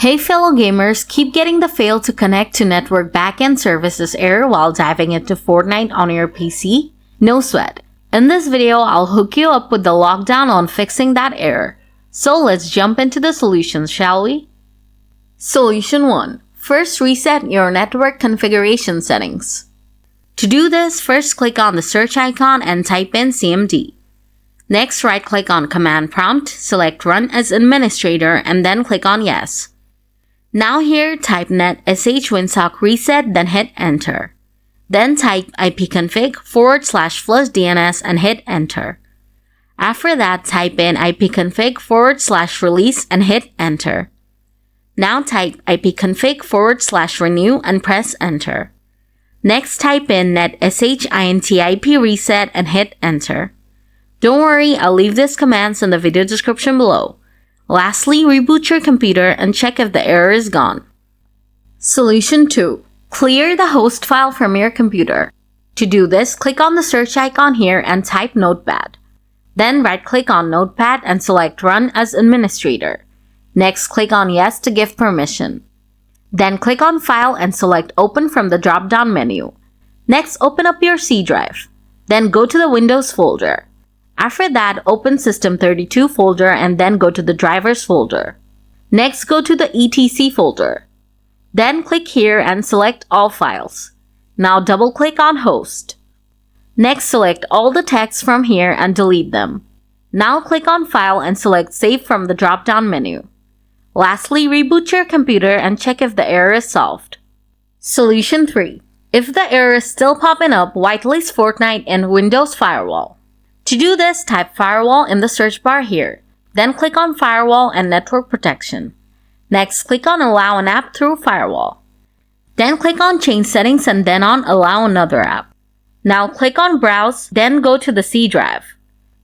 Hey fellow gamers, keep getting the fail to connect to network backend services error while diving into Fortnite on your PC? No sweat. In this video, I'll hook you up with the lockdown on fixing that error. So let's jump into the solutions, shall we? Solution 1. First, reset your network configuration settings. To do this, first click on the search icon and type in CMD. Next, right-click on Command Prompt, select Run as Administrator, and then click on Yes. Now here, type netsh winsock reset, then hit Enter. Then type ipconfig /flushdns and hit Enter. After that, type in ipconfig /release and hit Enter. Now type ipconfig /renew and press Enter. Next, type in netsh intip reset and hit Enter. Don't worry, I'll leave these commands in the video description below. Lastly, reboot your computer and check if the error is gone. Solution 2. Clear the host file from your computer. To do this, click on the search icon here and type Notepad. Then right-click on Notepad and select Run as Administrator. Next, click on Yes to give permission. Then click on File and select Open from the drop-down menu. Next, open up your C drive. Then go to the Windows folder. After that, open System32 folder and then go to the Drivers folder. Next, go to the etc folder. Then click here and select All Files. Now double-click on Host. Next, select all the text from here and delete them. Now click on File and select Save from the drop-down menu. Lastly, reboot your computer and check if the error is solved. Solution 3. If the error is still popping up, whitelist Fortnite in Windows Firewall. To do this, type Firewall in the search bar here. Then click on Firewall and Network Protection. Next, click on Allow an app through Firewall. Then click on Change Settings and then on Allow another app. Now click on Browse, then go to the C drive.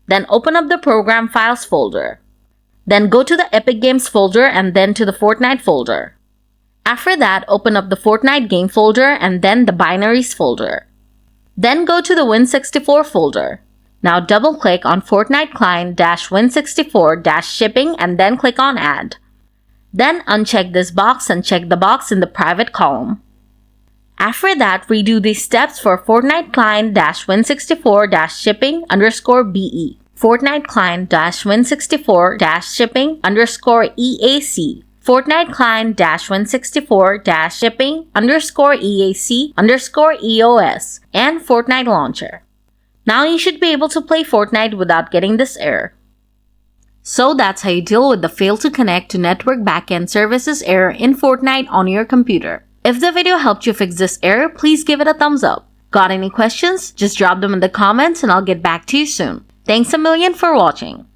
Then open up the Program Files folder. Then go to the Epic Games folder and then to the Fortnite folder. After that, open up the Fortnite game folder and then the Binaries folder. Then go to the Win64 folder. Now double-click on Fortnite client-win64-shipping and then click on Add. Then uncheck this box and check the box in the private column. After that, redo these steps for Fortnite client-win64-shipping_BE, Fortnite client-win64-shipping_EAC, Fortnite client-win64-shipping_EAC_EOS, and Fortnite Launcher. Now you should be able to play Fortnite without getting this error. So that's how you deal with the fail to connect to network backend services error in Fortnite on your computer. If the video helped you fix this error, please give it a thumbs up. Got any questions? Just drop them in the comments and I'll get back to you soon. Thanks a million for watching.